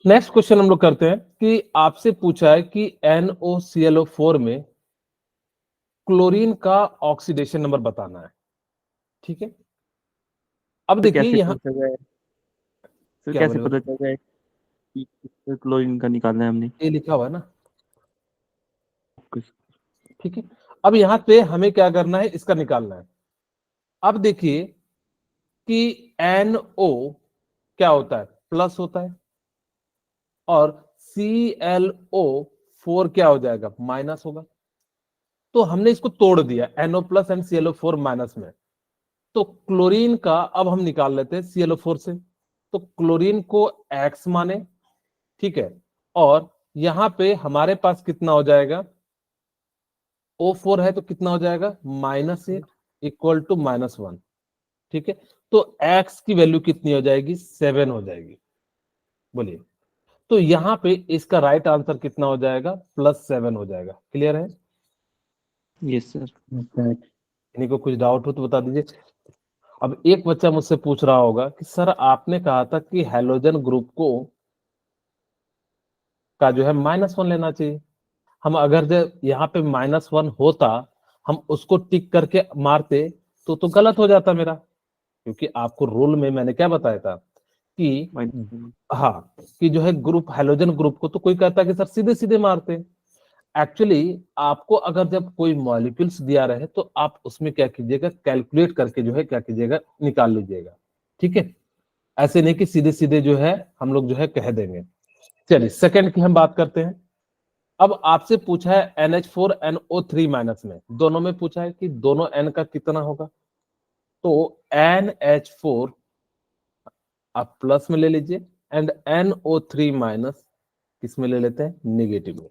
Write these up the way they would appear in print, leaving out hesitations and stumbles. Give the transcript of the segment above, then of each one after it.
Next question हम लोग करते हैं कि आपसे पूछा है कि NOClO4 में क्लोरीन का ऑक्सीडेशन नंबर बताना है। ठीक है, अब तो देखिए कैसे यहाँ पता चला है सर, क्या कैसे बोले, पता चला है कि क्लोरीन का निकालना है हमने? ये लिखा हुआ है ना। कुछ ठीक है, अब यहाँ पे हमें क्या करना है, इसका निकालना है। अब देखिए कि NO क्या होता है, प्लस होता है, और ClO4 क्या हो जाएगा, माइनस होगा। तो हमने इसको तोड़ दिया, NO plus and ClO4 minus में। तो क्लोरीन का अब हम निकाल लेते हैं ClO4 से। तो क्लोरीन को X माने, ठीक है, और यहां पे हमारे पास कितना हो जाएगा, O4 है तो कितना हो जाएगा, -8 इक्वल टू -1। ठीक है, तो X की वैल्यू कितनी हो जाएगी, 7 हो जाएगी। बोलिए, तो यहां पे इसका राइट आंसर कितना हो जाएगा, +7 हो जाएगा। क्लियर है? Yes sir. इन्हीं को कुछ डाउट हो तो बता दीजिए। अब एक बच्चा मुझसे पूछ रहा होगा कि सर आपने कहा था कि हैलोजन ग्रुप को का जो है -1 लेना चाहिए। हम अगर जब यहाँ पे -1 होता, हम उसको टिक करके मारते तो गलत हो जाता मेरा, क्योंकि आपको रूल में मैंने क्या बताया था कि हाँ, कि जो है ग्रुप, हैलोजन ग्रुप को तो कोई कहता है कि सर सीधे सीधे मारते। एक्चुअली आपको अगर जब कोई मॉलिक्यूल्स दिया रहे तो आप उसमें क्या कीजिएगा, कैलकुलेट करके जो है क्या कीजिएगा, निकाल लीजिएगा। ठीक है, ऐसे नहीं कि सीधे सीधे जो है हम लोग जो है कह देंगे। चलिए सेकंड की हम बात करते हैं। अब आपसे पूछा है NH4NO3 माइनस में, दोनों में पूछा है कि दोनों N का कितना होगा। तो NH4 आप प्लस में ले लीजिए एंड NO3 माइनस किस में ले लेते हैं, नेगेटिव में।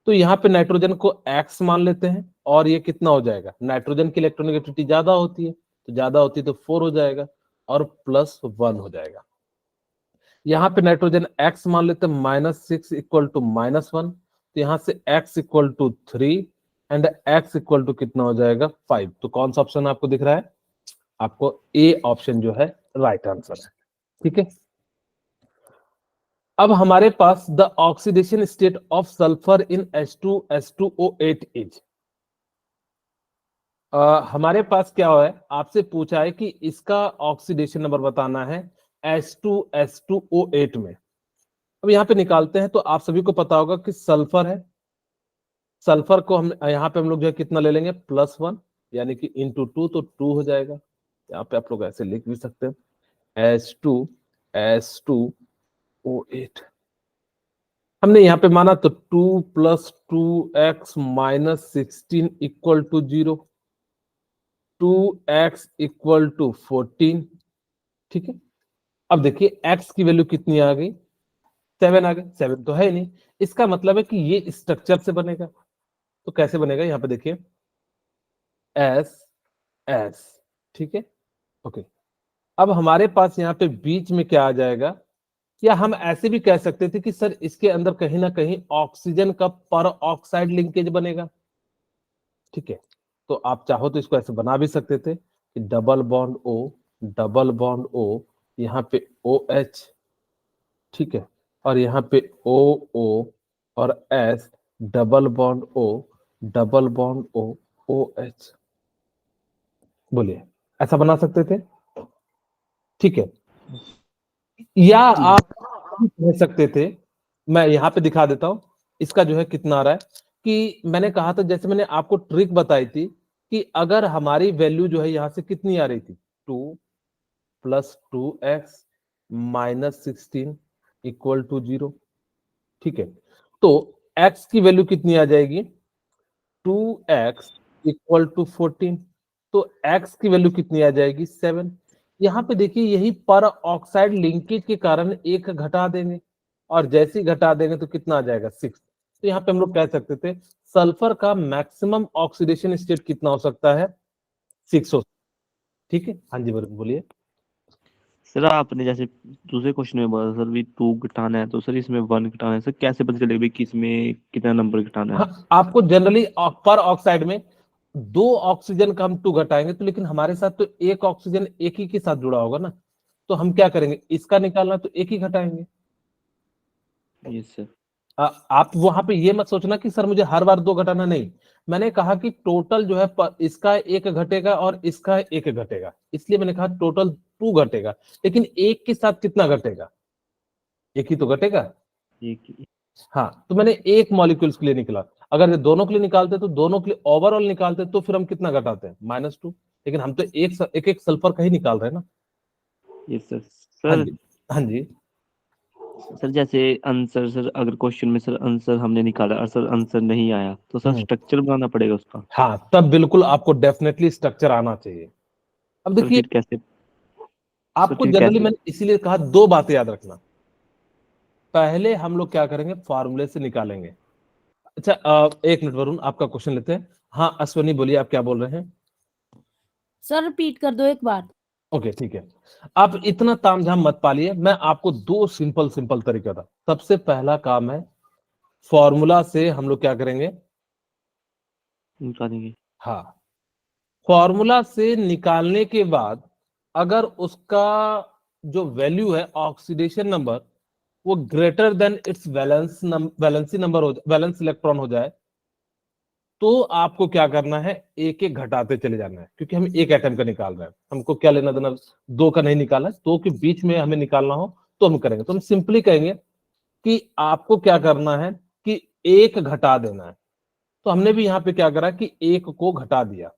तो यहाँ पे नाइट्रोजन को X मान लेते हैं, और ये कितना हो जाएगा, नाइट्रोजन की इलेक्ट्रोनेगेटिविटी ज्यादा होती है, तो ज्यादा होती है तो 4 हो जाएगा, और +1 हो जाएगा। यहाँ पे नाइट्रोजन X मान लेते हैं, -6 इक्वल टू -1, तो यहाँ से X equal to 3 and X equal to कितना हो जाएगा, 5। तो कौन सा ऑप्शन आपको दिख रहा है, आपको ए ऑप्शन जो है राइट आंसर है। ठीक है, अब हमारे पास the oxidation state of sulphur in H2SO8 is, हमारे पास क्या है, आपसे पूछा है कि इसका ऑक्सीडेशन नंबर बताना है H2SO8 में। अब यहाँ पे निकालते हैं, तो आप सभी को पता होगा कि सल्फर है, सल्फर को हम यहाँ पे हम लोग जो है कितना ले लेंगे, +1, यानी कि इंटू 2, तो 2 हो जाएगा। यहाँ पे आप लोग ऐसे लिख भी सकते हैं, H2SO8 हमने यहाँ पे माना, तो 2 + 2x - 16 equal to 0, 2x equal to 14। ठीक है, अब देखिए x की वैल्यू कितनी आ गई, 7 आ गई। 7 तो है ही नहीं, इसका मतलब है कि ये स्ट्रक्चर से बनेगा। तो कैसे बनेगा, यहाँ पे देखिए S, ठीक है, ओके। अब हमारे पास यहाँ पे बीच में क्या आ जाएगा, या हम ऐसे भी कह सकते थे कि सर इसके अंदर कहीं ना कहीं ऑक्सीजन का पर ऑक्साइड लिंकेज बनेगा। ठीक है, तो आप चाहो तो इसको ऐसे बना भी सकते थे कि double bond O, double bond O, यहाँ पे OH, ठीक है, और यहाँ पे OO और S, double bond O, double bond O, OH। बोलिए, ऐसा बना सकते थे? ठीक है, या आप कह सकते थे, मैं यहाँ पे दिखा देता हूं इसका जो है कितना आ रहा है, कि मैंने कहा था, जैसे मैंने आपको ट्रिक बताई थी कि अगर हमारी वैल्यू जो है यहां से कितनी आ रही थी, 2 + 2x - 16 इक्वल टू 0। ठीक है, तो x की वैल्यू कितनी आ जाएगी, 2x इक्वल टू 14, तो x की वैल्यू कितनी आ जाएगी, 7। यहाँ पे देखिए यही पर ऑक्साइड लिंकेज के कारण एक घटा देंगे, और जैसे ही घटा देंगे तो कितना आ जाएगा, 6। तो यहाँ पे हम लोग कह सकते थे सल्फर का मैक्सिमम ऑक्सीडेशन स्टेट कितना हो सकता है, 6 हो। ठीक है, हाँ जी बोलिए। सर आपने जैसे दूसरे क्वेश्चन में बोला सर भी 2 घटाना है, तो सर इसमें 1 घटाना है। सर कैसे पता चलेगा भी किसमें कितना नंबर घटाना है? हाँ, आपको जनरली पर ऑक्साइड में 2 ऑक्सीजन का हम 2 घटाएंगे, तो लेकिन हमारे साथ तो एक ऑक्सीजन एक ही के साथ जुड़ा होगा ना, तो हम क्या करेंगे, इसका निकालना तो एक ही घटाएंगे। Yes sir. आप वहां पे ये मत सोचना कि सर मुझे हर बार 2 घटाना, नहीं। मैंने कहा कि टोटल जो है इसका 1 घटेगा और इसका 1 घटेगा, इसलिए मैंने कहा टोटल 2 घटेगा। लेकिन एक के साथ कितना घटेगा? एक ही तो घटेगा। एक हाँ, तो मैंने एक मॉलिक्यूल्स के लिए निकला। अगर ये दोनों के लिए निकालते तो दोनों के लिए ओवरऑल निकालते तो फिर हम कितना घटाते हैं? -2। लेकिन हम तो एक एक सल्फर का ही निकाल रहे हैं ना। Yes sir. हाँ सर जी, हाँ जी। सर जैसे आंसर, सर अगर क्वेश्चन में सर आंसर हमने निकाला और सर आंसर नहीं आया तो सर हम्म, स्ट्रक्चर बनाना पड़ेगा उसका। हाँ, तब बिल्कुल आपको डेफिनेटली स्ट्रक्चर आना चाहिए। अब सर देखिए, फिर कैसे? सर आपको फिर जनरली कैसे? मैंने इसीलिए कहा 2 बातें याद रखना। पहले हम लोग क्या करेंगे, फार्मूले से निकालेंगे। अच्छा, 1 मिनट वरुण, आपका क्वेश्चन लेते हैं। हाँ अश्वनी बोलिए, आप क्या बोल रहे हैं? सर रिपीट कर दो एक बार। ओके, ठीक है। आप इतना तामझाम मत पालिए, मैं आपको 2 सिंपल सिंपल तरीका था। सबसे पहला काम है, फॉर्मूला से हम लोग क्या करेंगे। निकालेंगे। हाँ, फॉर्मूला से निकालने के बाद अगर उसका जो वैल्यू है ऑक्सीडेशन नंबर, वो greater than it's valency number हो, वैलेंस इलेक्ट्रॉन हो जाए, तो आपको क्या करना है, एक एक घटाते चले जाना है। क्योंकि हम एक एटम का निकाल रहे हैं, हमको क्या लेना देना, 2 का नहीं निकालना है। 2 के बीच में हमें निकालना हो तो हम करेंगे। तो हम सिंपली कहेंगे कि आपको क्या करना है कि एक घटा देना है। तो हमने भी यहाँ पे क्या करा कि एक को घटा दिया,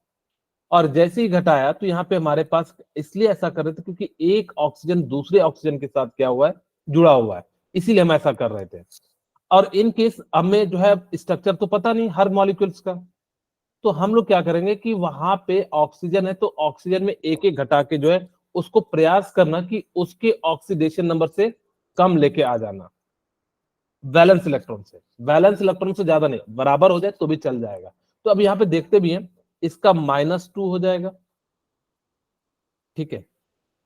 और जैसे ही घटाया तो यहाँ पे हमारे पास, इसलिए ऐसा कर रहे थे क्योंकि एक ऑक्सीजन दूसरे ऑक्सीजन के साथ क्या हुआ है, जुड़ा हुआ है, इसीलिए हम ऐसा कर रहे थे। और इन केस हमें जो है स्ट्रक्चर तो पता नहीं हर मॉलिक्यूल्स का, तो हम लोग क्या करेंगे कि वहां पे ऑक्सीजन है तो ऑक्सीजन में एक एक घटा के जो है उसको प्रयास करना कि उसके ऑक्सीडेशन नंबर से कम लेके आ जाना, वैलेंस इलेक्ट्रॉन से। वैलेंस इलेक्ट्रॉन से ज्यादा नहीं, बराबर हो जाए तो भी चल जाएगा। तो अब यहाँ पे देखते भी हैं, इसका -2 हो जाएगा, ठीक है।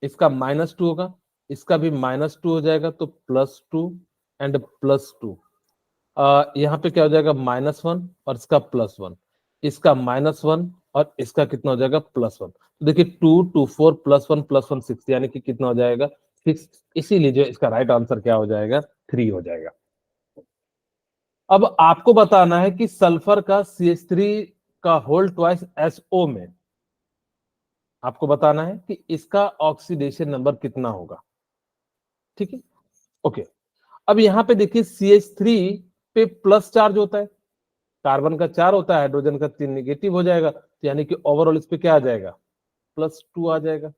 इसका -2 होगा, इसका भी -2 हो जाएगा, तो +2 एंड +2। यहाँ पे क्या हो जाएगा, -1 और इसका +1, इसका -1 और इसका कितना हो जाएगा, +1। तो देखिए 2 2 4 +1 6, यानी कि कितना हो जाएगा, 6। इसीलिए जो इसका राइट आंसर क्या हो जाएगा, 3 हो जाएगा। अब आपको बताना है कि सल्फर का CH3 का होल ट्वाइस SO में, आपको बताना है कि इसका ऑक्सीडेशन नंबर कितना होगा, ठीक है। ओके, अब यहाँ पे देखिए CH3 पे प्लस चार्ज होता है, कार्बन का 4 होता है, हाइड्रोजन का 3 निगेटिव हो जाएगा, तो यानी कि ओवरऑल इस पे क्या आ जाएगा, +2 आ जाएगा,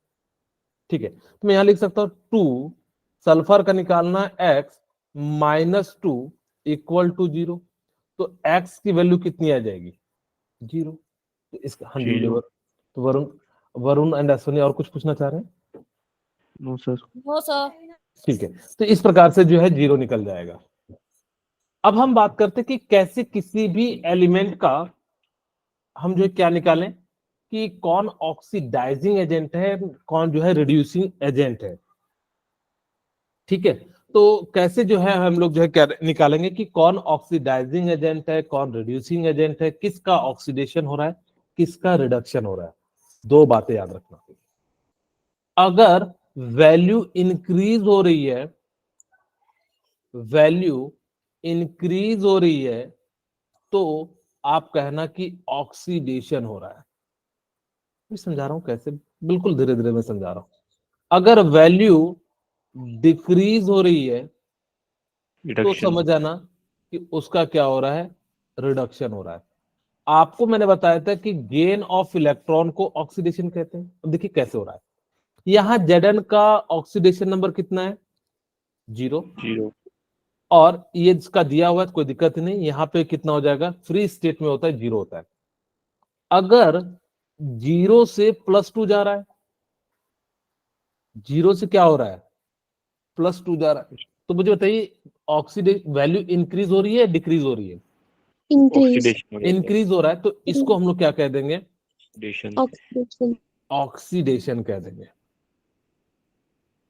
ठीक है। तो मैं यहां लिख सकता हूं 2, सल्फर का निकालना x -2 = 0। तो x की वैल्यू कितनी आ जाएगी, 0। तो इसका, हाँ जी बोलिए 0। तो वरुण, वरुण एंड अश्विनी और कुछ पूछना चाह रहे हैं? No sir. No sir. ठीक है, तो इस प्रकार से जो है 0 निकल जाएगा। अब हम बात करते हैं कि कैसे किसी भी एलिमेंट का हम जो है क्या निकालें, कि कौन ऑक्सीडाइजिंग एजेंट है, कौन जो है रिड्यूसिंग एजेंट है, ठीक है। तो कैसे जो है हम लोग जो है क्या निकालेंगे कि कौन ऑक्सीडाइजिंग एजेंट है, कौन रिड्यूसिंग एजेंट है, किसका ऑक्सीडेशन हो रहा है, किसका रिडक्शन हो रहा है। 2 बातें याद रखना। अगर वैल्यू इंक्रीज हो रही है, वैल्यू इंक्रीज हो रही है, तो आप कहना कि ऑक्सीडेशन हो रहा है। मैं समझा रहा हूं कैसे, बिल्कुल धीरे धीरे मैं समझा रहा हूं। अगर वैल्यू डिक्रीज हो रही है तो रिडक्शन। समझ आना कि उसका क्या हो रहा है, रिडक्शन हो रहा है। आपको मैंने बताया था कि गेन ऑफ इलेक्ट्रॉन को ऑक्सीडेशन कहते हैं। अब देखिए कैसे हो रहा है, यहां Zn का ऑक्सीडेशन नंबर कितना है, 0। 0। और ये जिसका दिया हुआ है कोई दिक्कत नहीं, यहाँ पे कितना हो जाएगा, फ्री स्टेट में होता है, 0 होता है। अगर 0 से +2 जा रहा है, 0 से क्या हो रहा है, +2 जा रहा है, तो मुझे बताइए ऑक्सीडेश वैल्यू इंक्रीज हो रही है, डिक्रीज हो रही है, इंक्रीज ऑक्सीडेशन हो जाता है। इंक्रीज हो रहा है। तो इसको हम लोग क्या कह देंगे, ऑक्सीडेशन। ऑक्सीडेशन ऑक्सीडेशन कह देंगे।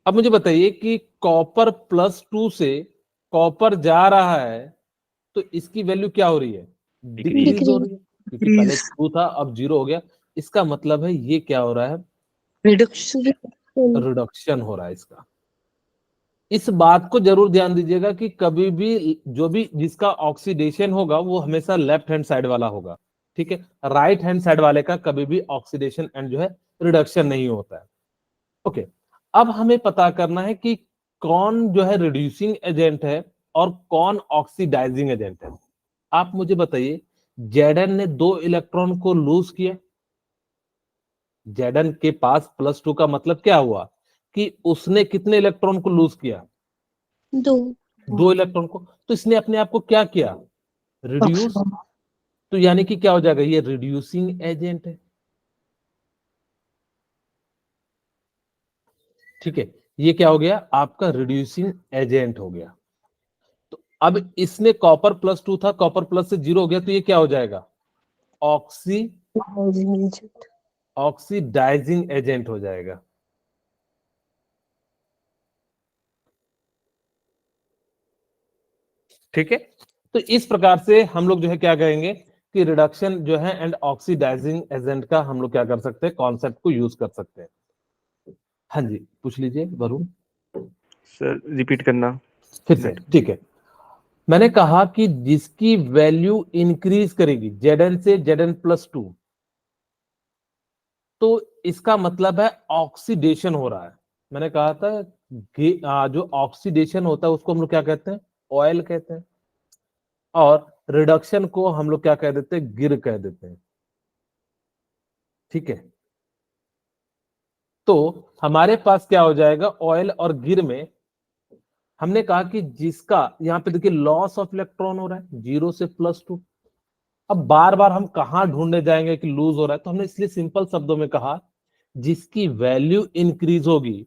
अब मुझे बताइए कि कॉपर +2 से कॉपर जा रहा है, तो इसकी वैल्यू क्या हो रही है, डिक्रीज। डिक्रीज हो डिक्रीज रही है, क्योंकि पहले 2 था अब 0 हो गया। इसका मतलब है ये क्या हो रहा है, रिडक्शन रिडक्शन हो रहा है इसका। इस बात को जरूर ध्यान दीजिएगा कि कभी भी जो भी जिसका ऑक्सीडेशन होगा वो हमेशा लेफ्ट हैंड साइड वाला होगा, ठीक है। राइट हैंड साइड वाले का कभी भी ऑक्सीडेशन एंड जो है रिडक्शन नहीं होता है। ओके, अब हमें पता करना है कि कौन जो है रिड्यूसिंग एजेंट है और कौन ऑक्सीडाइजिंग एजेंट है। आप मुझे बताइए, जेडन ने 2 इलेक्ट्रॉन को लूज किया, जेडन के पास +2 का मतलब क्या हुआ कि उसने कितने इलेक्ट्रॉन को लूज किया? 2 2 इलेक्ट्रॉन को। तो इसने अपने आप को क्या किया? रिड्यूस। ऑक्सीजन तो यानी कि क्या हो जाएगा? ये रिड्यूसिंग एजेंट है, ठीक है। ये क्या हो गया? आपका रिड्यूसिंग एजेंट हो गया। तो अब इसने कॉपर +2 था, कॉपर प्लस से 0 हो गया, तो ये क्या हो जाएगा? ऑक्सीडाइजिंग एजेंट हो जाएगा। ठीक है, तो इस प्रकार से हम लोग जो है क्या कहेंगे कि रिडक्शन जो है एंड ऑक्सीडाइजिंग एजेंट का हम लोग क्या कर सकते हैं, कॉन्सेप्ट को यूज कर सकते हैं। हाँ जी, पूछ लीजिए वरुण। सर रिपीट करना फिर से, ठीक है। मैंने कहा कि जिसकी वैल्यू इंक्रीज करेगी Zn से Zn+2, तो इसका मतलब है ऑक्सीडेशन हो रहा है। मैंने कहा था जो ऑक्सीडेशन होता है उसको हम लोग क्या कहते हैं? ऑयल कहते हैं। और रिडक्शन को हम लोग क्या कह देते हैं? गिर कह देते हैं, ठीक है। तो हमारे पास क्या हो जाएगा? ऑयल और गिर में हमने कहा कि जिसका यहां पे देखिए लॉस ऑफ इलेक्ट्रॉन हो रहा है 0 से +2। अब बार बार हम कहां ढूंढने जाएंगे कि लूज हो रहा है, तो हमने इसलिए सिंपल शब्दों में कहा जिसकी वैल्यू इंक्रीज होगी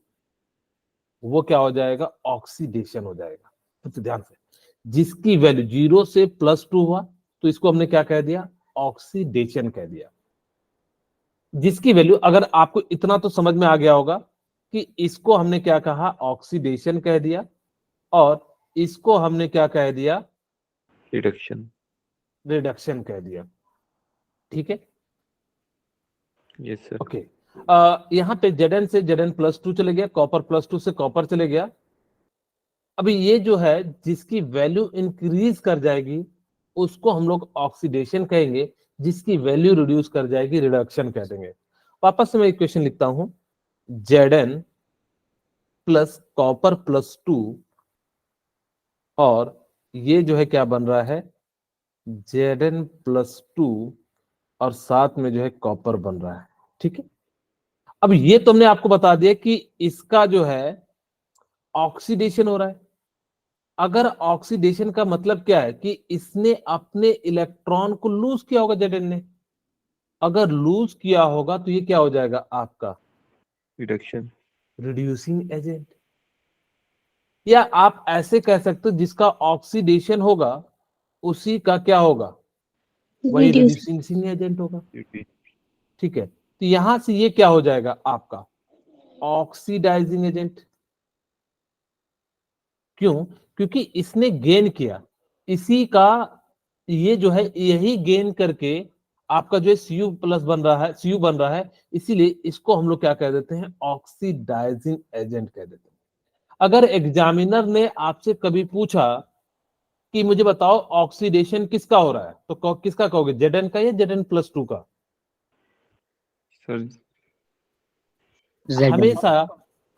वो क्या हो जाएगा? ऑक्सीडेशन हो जाएगा। तो ध्यान से, जिसकी वैल्यू 0 से +2 हुआ तो इसको हमने क्या कह दिया? ऑक्सीडेशन कह दिया। जिसकी वैल्यू, अगर आपको इतना तो समझ में आ गया होगा कि इसको हमने क्या कहा? ऑक्सीडेशन कह दिया, और इसको हमने क्या कह दिया? रिडक्शन। रिडक्शन कह दिया, ठीक है। Yes sir. ओके, यहां पे Zn से Zn+2 चले गया, कॉपर +2 से कॉपर चले गया। अभी ये जो है जिसकी वैल्यू इंक्रीज कर जाएगी उसको हम लोग ऑक्सीडेशन कहेंगे, जिसकी वैल्यू रिड्यूस कर जाएगी रिडक्शन कह देंगे। वापस से मैं एक क्वेश्चन लिखता हूं, Zn प्लस कॉपर +2, और ये जो है क्या बन रहा है? Zn+2 और साथ में जो है कॉपर बन रहा है, ठीक है। अब ये तुमने आपको बता दिया कि इसका जो है ऑक्सीडेशन हो रहा है। अगर ऑक्सीडेशन का मतलब क्या है कि इसने अपने इलेक्ट्रॉन को लूज किया होगा Zn ने। अगर लूज किया होगा तो ये क्या हो जाएगा आपका? रिडक्शन। Reducing agent. या आप ऐसे कह सकते हो जिसका ऑक्सीडेशन होगा उसी का क्या होगा? वही रिड्यूसिंग एजेंट होगा, ठीक है। तो यहां से ये क्या हो जाएगा आपका? Oxidising agent. क्यों? क्योंकि इसने गेन किया, इसी का ये जो है यही गेन करके आपका जो है Cu+ बन रहा है, Cu बन रहा है, इसीलिए इसको हम लोग क्या कह देते हैं? ऑक्सीडाइजिंग एजेंट कह देते हैं। अगर एग्जामिनर ने आपसे कभी पूछा कि मुझे बताओ ऑक्सीडेशन किसका हो रहा है, तो किसका कहोगे? Zn का या Zn+2 का? सर हमेशा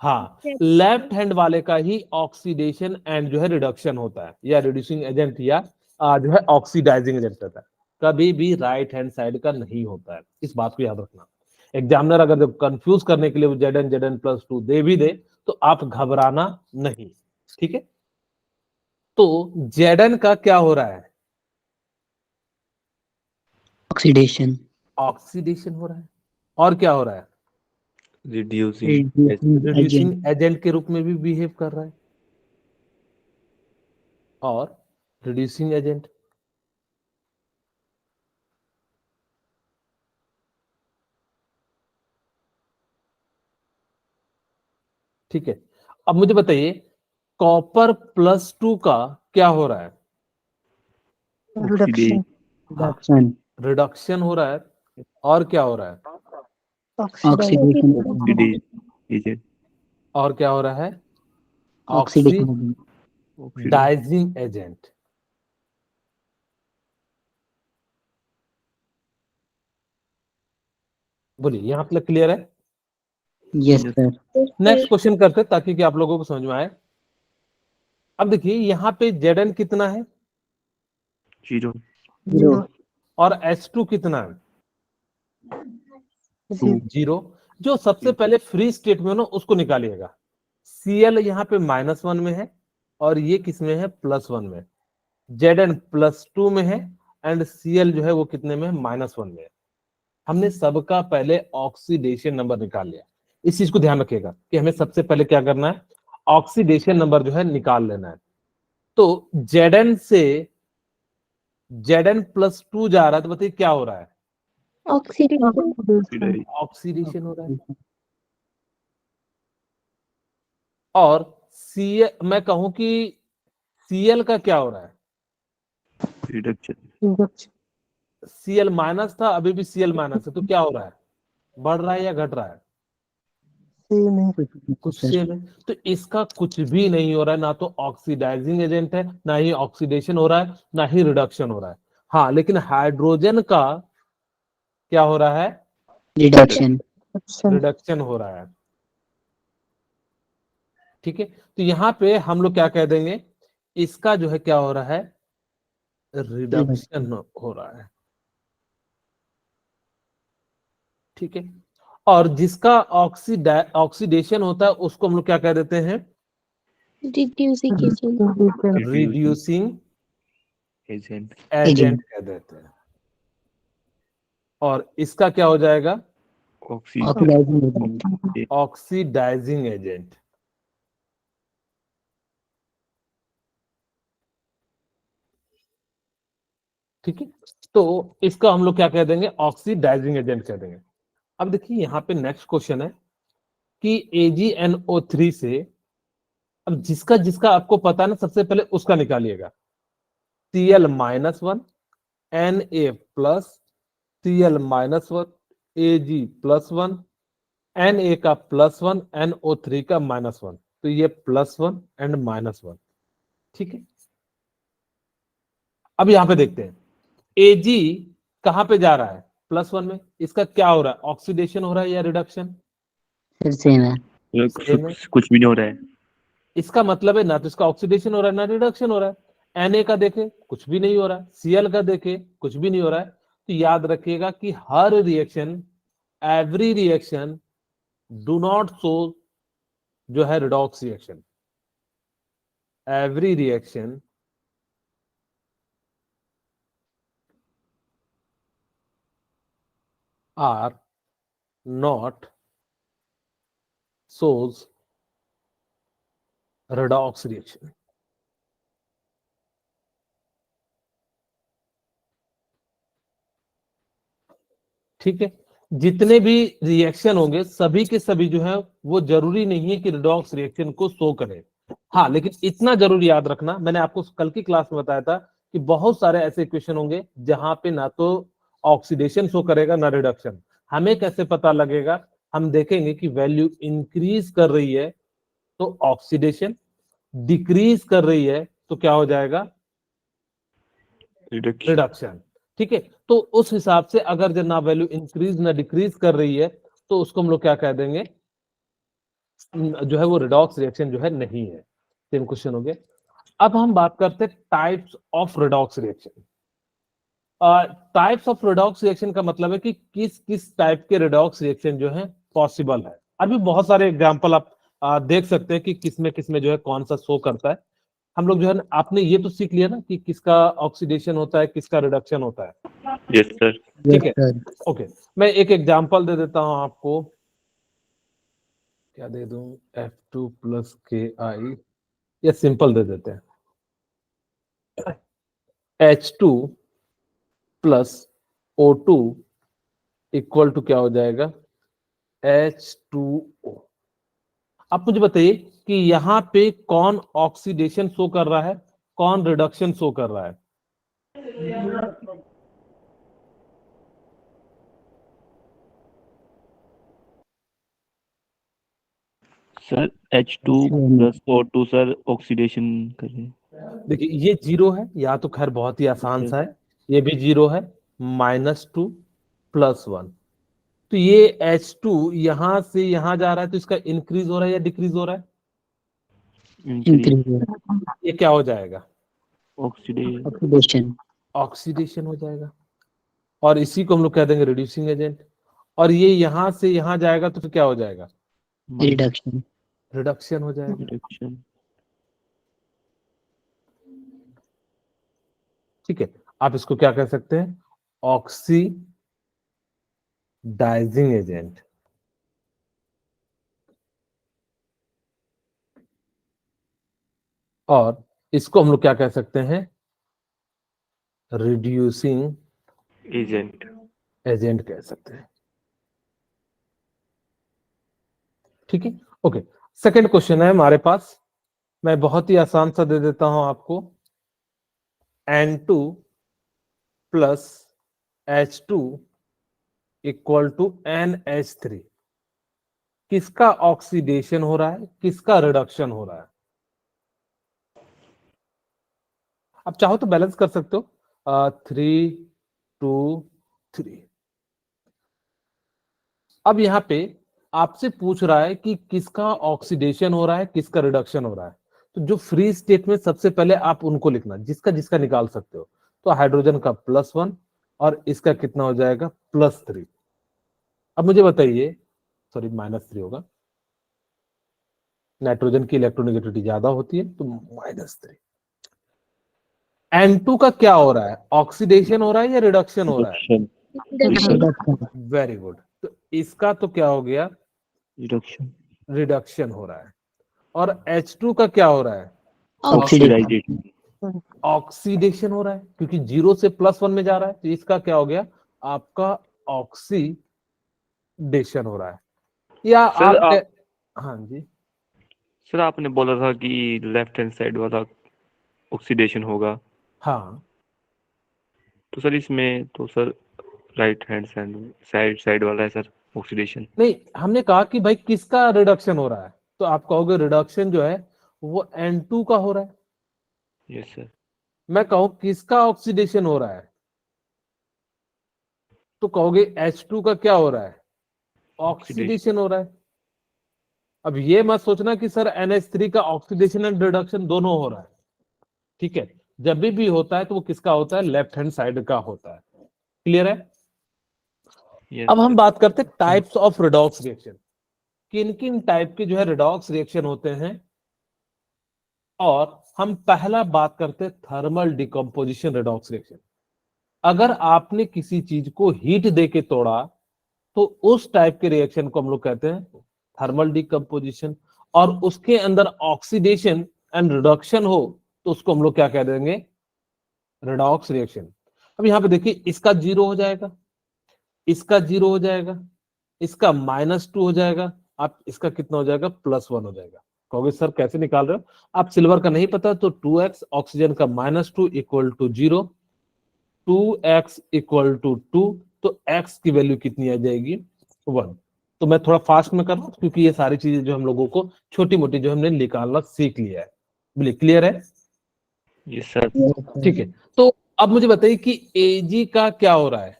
हाँ, लेफ्ट हैंड वाले का ही ऑक्सीडेशन एंड जो है रिडक्शन होता है, या रिड्यूसिंग एजेंट, या जो है ऑक्सीडाइजिंग एजेंट होता है। कभी भी राइट हैंड साइड का नहीं होता है, इस बात को याद रखना। एग्जामिनर अगर जब कंफ्यूज करने के लिए वो Zn+2 दे भी दे तो आप घबराना नहीं, ठीक है। तो Zn का क्या हो रहा है? ऑक्सीडेशन ऑक्सीडेशन हो रहा है। और क्या हो रहा है? रिड्यूसिंग। रिड्यूसिंग एजेंट के रूप में भी बिहेव कर रहा है, और रिड्यूसिंग एजेंट। ठीक है, अब मुझे बताइए कॉपर +2 का क्या हो रहा है? ऑक्सीडेशन। रिडक्शन रिडक्शन हो रहा है। और क्या हो रहा है? Oxidation oxidation. और क्या हो रहा है? Oxidation. Oxidising agent. बोलिए, यहाँ तक क्लियर है? Yes, sir. नेक्स्ट क्वेश्चन करते हैं ताकि कि आप लोगों को समझ में आए। अब देखिए यहाँ पे Zn कितना है 0 Zero. और H2 कितना है 2 0। जो सबसे पहले फ्री स्टेट में हो ना उसको निकालिएगा। Cl यहाँ पे -1 में है और ये किस में है +1 में। Zn +2 में है एंड Cl जो है वो कितने में है -1 में है। हमने सबका पहले ऑक्सीडेशन नंबर निकाल लिया। इस चीज को ध्यान रखिएगा कि हमें सबसे पहले क्या करना है, ऑक्सीडेशन नंबर जो है निकाल लेना है। तो Zn से Zn+2 जा रहा है तो बताइए क्या हो रहा है, Oxidation. ऑक्सीडेशन हो रहा है। और Cl मैं कहूं कि Cl का क्या हो रहा है, रिडक्शन Cl माइनस था अभी भी Cl माइनस है, तो क्या हो रहा है, बढ़ रहा है या घट रहा है, कुछ सेम है। तो इसका कुछ भी नहीं हो रहा है, ना तो ऑक्सीडाइजिंग एजेंट है, ना ही ऑक्सीडेशन हो रहा है, ना ही रिडक्शन हो रहा है। हाँ लेकिन हाइड्रोजन का क्या हो रहा है, Reduction. रिडक्शन हो रहा है। ठीक है, तो यहाँ पे हम लोग क्या कह देंगे, इसका जो है क्या हो रहा है, रिडक्शन हो रहा है। ठीक है, और जिसका ऑक्सीडेशन होता है उसको हम लोग क्या कह देते हैं, Reducing agent. Reducing agent agent कह देते हैं। और इसका क्या हो जाएगा, Oxidizing agent. Oxidising agent. ठीक है, तो इसका हम लोग क्या कह देंगे, ऑक्सीडाइजिंग एजेंट कह देंगे। अब देखिए यहाँ पे नेक्स्ट क्वेश्चन है कि AgNO3 से, अब जिसका जिसका आपको पता है ना सबसे पहले उसका निकालिएगा। Cl-1 Na+, Cl-1 Ag+1 Na का +1 NO3 का -1, तो ये +1 एंड -1। ठीक है, अब यहां पे देखते हैं Ag कहां पे जा रहा है, +1 में। इसका क्या हो रहा है, ऑक्सीडेशन हो रहा है या रिडक्शन, Sir, same है. सेम है। कुछ भी नहीं हो रहा है। इसका मतलब है ना तो इसका ऑक्सीडेशन हो रहा है ना रिडक्शन हो रहा है। Na का देखे कुछ भी नहीं हो रहा है, Cl का देखे कुछ भी नहीं हो रहा है। तो याद रखिएगा कि हर reaction, every reaction do not show जो है redox reaction. Every reaction are not shows redox reaction। ठीक है, जितने भी रिएक्शन होंगे सभी के सभी जो है वो जरूरी नहीं है कि रिडॉक्स रिएक्शन को शो करे। हाँ लेकिन इतना जरूर याद रखना, मैंने आपको कल की क्लास में बताया था कि बहुत सारे ऐसे इक्वेशन होंगे जहां पे ना तो ऑक्सीडेशन शो करेगा ना रिडक्शन। हमें कैसे पता लगेगा, हम देखेंगे कि वैल्यू इंक्रीज कर रही है तो ऑक्सीडेशन, डिक्रीज कर रही है तो क्या हो जाएगा, रिडक्शन रिडक्शन। ठीक है, तो उस हिसाब से अगर जो ना वैल्यू इंक्रीज ना डिक्रीज कर रही है तो उसको हम लोग क्या कह देंगे, जो है वो रिडॉक्स रिएक्शन जो है नहीं है। सेम क्वेश्चन हो गया। अब हम बात करते हैं types of redox reaction. Types of redox reaction का मतलब है कि किस किस टाइप के रिडॉक्स रिएक्शन जो है पॉसिबल है। अभी बहुत सारे एग्जांपल आप देख सकते हैं कि किसमें जो है कौन सा शो करता है। हम लोग जो है आपने ये तो सीख लिया ना कि किसका ऑक्सीडेशन होता है किसका रिडक्शन होता है। यस सर ठीक Yes, है, sir. ओके, मैं एक एग्जांपल दे देता हूं आपको। क्या दे दूं, F2 + KI, या सिंपल दे देते हैं H2 + O2 इक्वल टू क्या हो जाएगा, H2O। आप मुझे बताइए कि यहाँ पे कौन ऑक्सीडेशन शो कर रहा है, कौन रिडक्शन शो कर रहा है। Sir H2 plus O2 sir oxidation करें। देखिए ये जीरो है, या तो खैर बहुत ही आसान सा है, ये भी जीरो है, -2 + 1। तो ये H2 यहां से यहां जा रहा है, तो इसका इंक्रीज हो रहा है या डिक्रीज हो रहा है? इंक्रीज। ये क्या हो जाएगा? ऑक्सीडेशन। ऑक्सीडेशन। ऑक्सीडेशन हो जाएगा, और इसी को हम लोग कह देंगे रिड्यूसिंग एजेंट। और ये यहां से यहां जाएगा तो फिर क्या हो जाएगा? रिडक्शन। रिडक्शन हो जाएगा। रिडक्शन। ठीक है, आप इसको क्या कह सकते हैं? Oxidising agent. और इसको हम लोग क्या कह सकते हैं? Reducing agent. एजेंट कह सकते हैं। ठीक है, ओके। सेकंड क्वेश्चन है हमारे पास, मैं बहुत ही आसान सा दे देता हूं आपको। N2 + H2 = NH3। किसका ऑक्सीडेशन हो रहा है, किसका रिडक्शन हो रहा है? आप चाहो तो बैलेंस कर सकते हो, 3 2 3। अब यहां पे आपसे पूछ रहा है कि किसका ऑक्सीडेशन हो रहा है, किसका रिडक्शन हो रहा है। तो जो फ्री स्टेट में सबसे पहले आप उनको लिखना, जिसका जिसका निकाल सकते हो। तो हाइड्रोजन का +1 और इसका कितना हो जाएगा? +3। अब मुझे बताइए, सॉरी -3 होगा, नाइट्रोजन की इलेक्ट्रोनेगेटिविटी ज्यादा होती है तो -3। N2 का क्या हो रहा है? ऑक्सीडेशन हो रहा है या रिडक्शन हो रहा है? रिडक्शन। Very good. तो इसका तो क्या हो गया? रिडक्शन। रिडक्शन हो रहा है। और H2 का क्या हो रहा है? ऑक्सीडाइजेशन। ऑक्सीडेशन हो रहा है, क्योंकि 0 से +1 में जा रहा है, तो इसका क्या हो गया? आपका ऑक्सीडेशन हो रहा है। या सर हाँ जी, सर आपने बोला था कि लेफ्ट हैंड साइड वाला ऑक्सीडेशन होगा, हाँ। तो सर इसमें तो sir right hand side side वाला है सर ऑक्सीडेशन। नहीं, हमने कहा कि भाई किसका रिडक्शन हो रहा है, तो आप कहोगे रिडक्शन जो है वो N2 का हो रहा है। Yes sir. मैं कहूं किसका ऑक्सीडेशन हो रहा है, तो कहोगे H2 का क्या हो रहा है? ऑक्सीडेशन हो रहा है। अब ये मत सोचना कि सर NH3 का ऑक्सीडेशन एंड रिडक्शन दोनों हो रहा है। ठीक है, जब भी होता है तो वो किसका होता है? लेफ्ट हैंड साइड का होता है। क्लियर है? यस अब हम सर। बात करते हैं टाइप्स ऑफ रिडॉक्स रिएक्शन। किन किन टाइप के जो है रिडॉक्स रिएक्शन होते हैं। और हम पहला बात करते हैं थर्मल डिकम्पोजिशन रिडॉक्स रिएक्शन। अगर आपने किसी चीज को हीट दे के तोड़ा तो उस टाइप के रिएक्शन को हम लोग कहते हैं थर्मल डिकम्पोजिशन। और उसके अंदर ऑक्सीडेशन एंड रिडक्शन हो तो उसको हम लोग क्या कह देंगे? Redox reaction. अब यहां पे देखिए, इसका 0 हो जाएगा, इसका 0 हो जाएगा, इसका -2 हो जाएगा, आप इसका कितना हो जाएगा? +1 हो जाएगा। कहोगे सर कैसे निकाल रहे हो आप? सिल्वर का नहीं पता तो 2x, ऑक्सीजन का -2 = 0, 2x = 2, तो x की वैल्यू कितनी आ जाएगी? 1। तो मैं थोड़ा फास्ट में कर रहा हूं क्योंकि ये सारी चीजें जो हम लोगों को छोटी मोटी जो हमने निकालना सीख लिया है। बोलिए क्लियर है? Yes sir. ठीक है, तो अब मुझे बताइए कि Ag का क्या हो रहा है?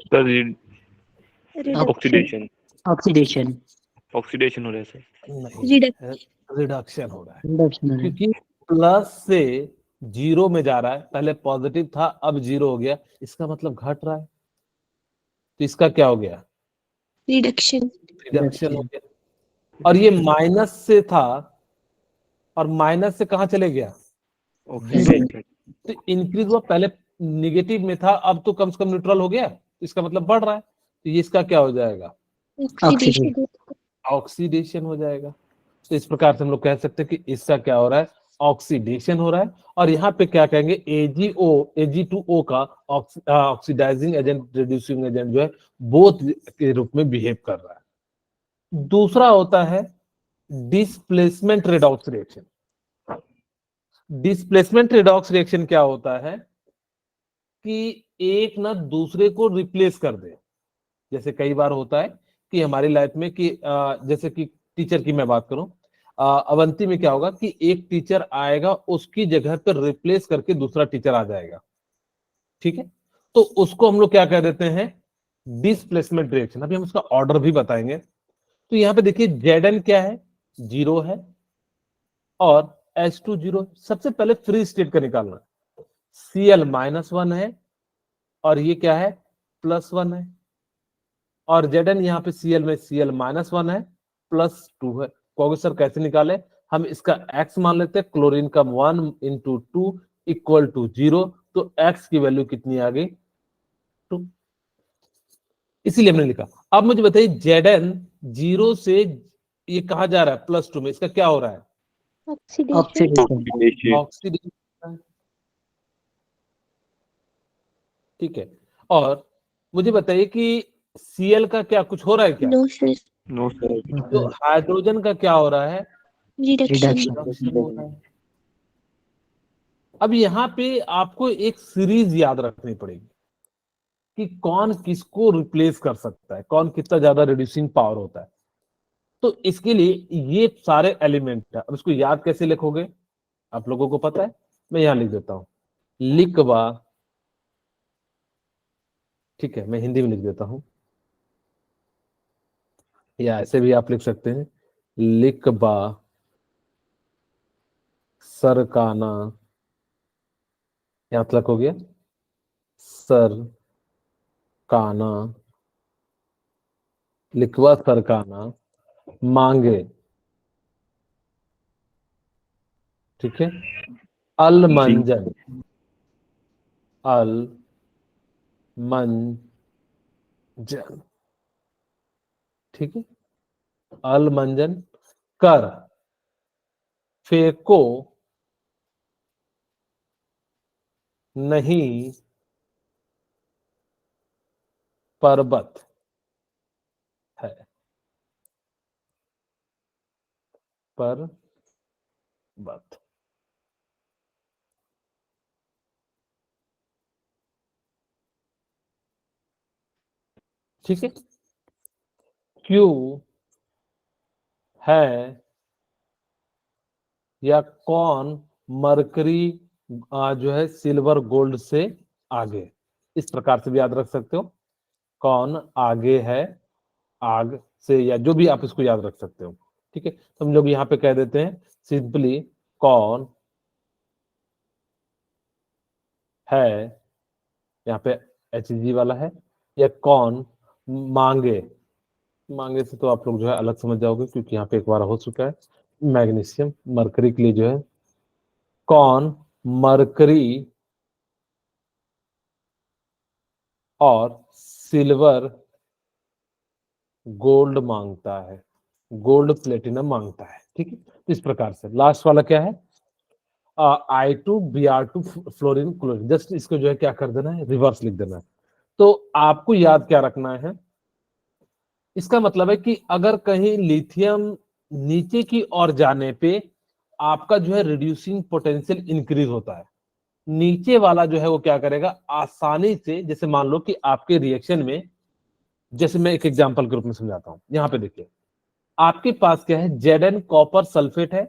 Sir oxidation. ऑक्सीडेशन। ऑक्सीडेशन हो रहा है सर। नहीं, रिडक्शन हो रहा है, रिडक्शन। क्योंकि प्लस से 0 में जा रहा है। पहले पॉजिटिव था, अब 0 हो गया, इसका मतलब घट रहा है। तो इसका क्या हो गया? रिडक्शन। रिडक्शन हो गया। और ये माइनस से था, और माइनस से कहां चले गया? ऑक्सीडेशन। तो इंक्रीज हुआ, पहले निगेटिव में था, अब तो कम से कम न्यूट्रल हो गया, तो इसका मतलब बढ़ रहा है। तो ये इसका क्या हो जाएगा? ऑक्सीडेशन। ऑक्सीडेशन हो जाएगा। तो इस प्रकार से हम लोग कह सकते हैं कि इसका क्या हो रहा है? ऑक्सीडेशन हो रहा है। और यहाँ पे क्या कहेंगे? Ag2O का ऑक्सीडाइजिंग एजेंट, रिड्यूसिंग एजेंट जो है बोथ के रूप में बिहेव कर रहा है। दूसरा होता है displacement redox reaction. Displacement redox reaction क्या होता है कि एक ना दूसरे को रिप्लेस कर दे। जैसे कई बार होता है कि हमारी लाइफ में कि जैसे कि टीचर की मैं बात करूं, अवंती में क्या होगा कि एक टीचर आएगा, उसकी जगह पर रिप्लेस करके दूसरा टीचर आ जाएगा, ठीक है। तो उसको हम लोग क्या कह देते हैं, डिस्प्लेसमेंट रिएक्शन। अभी हम उसका ऑर्डर भी बताएंगे। तो यहाँ पे देखिए Zn क्या है, 0 है और H2 0। सबसे पहले फ्री स्टेट का निकालना, Cl -1 है और ये क्या है, +1 है। और Zn यहाँ पे Cl में Cl -1 है, +2 है। कहोगे सर कैसे निकाले, हम इसका x मान लेते हैं, क्लोरीन का 1 × 2 = 0, तो x की वैल्यू कितनी आ गई, 2, इसीलिए हमने लिखा। अब मुझे बताइए Zn 0 से ये कहा जा रहा है +2 में, इसका क्या हो रहा है, Oxidation. Oxidation. ऑक्सीडेशन, ठीक है। और मुझे बताइए कि Cl का क्या कुछ हो रहा है क्या, No, sir. No sir. तो हाइड्रोजन का क्या हो रहा है, Reduction. रिडक्शन हो रहा है। अब यहाँ पे आपको एक सीरीज याद रखनी पड़ेगी कि कौन किसको रिप्लेस कर सकता है, कौन कितना ज्यादा रिड्यूसिंग पावर होता है। तो इसके लिए ये सारे एलिमेंट है। अब इसको याद कैसे लिखोगे, आप लोगों को पता है, मैं यहां लिख देता हूं, लिखवा, ठीक है, मैं हिंदी में लिख देता हूं, या ऐसे भी आप लिख सकते हैं, लिखबा सरकाना, यहां तक हो गया, सर काना, लिखवा सरकाना, मांगे, ठीक है, अल मंजन, अल मंजन, ठीक है, अल मंजन कर, फेंको नहीं पर्वत है, पर्वत, ठीक है। क्यू है या कौन मरकरी जो है सिल्वर गोल्ड से आगे, इस प्रकार से भी याद रख सकते हो, कौन आगे है आग से, या जो भी आप इसको याद रख सकते हो, ठीक है। तो हम लोग यहाँ पे कह देते हैं सिंपली कौन है, यहाँ पे Hg वाला है, या कौन मांगे, मांगे से तो आप लोग जो है अलग समझ जाओगे, क्योंकि यहाँ पे एक बार हो चुका है। मैग्नीशियम मरकरी के लिए जो है, कौन मरकरी और सिल्वर गोल्ड मांगता है, गोल्ड प्लेटिनम मांगता है, ठीक है। तो इस प्रकार से लास्ट वाला क्या है, I2Br2 फ्लोरीन क्लोरीन, जस्ट इसको जो है क्या कर देना है, रिवर्स लिख देना है। तो आपको याद क्या रखना है, इसका मतलब है कि अगर कहीं लिथियम नीचे की ओर जाने पे आपका जो है रिड्यूसिंग पोटेंशियल इंक्रीज होता है, नीचे वाला जो है वो क्या करेगा, आसानी से, जैसे मान लो कि आपके रिएक्शन में, जैसे मैं एक एग्जांपल के रूप में समझाता हूं, यहां पे देखिए आपके पास क्या है, Zn कॉपर सल्फेट है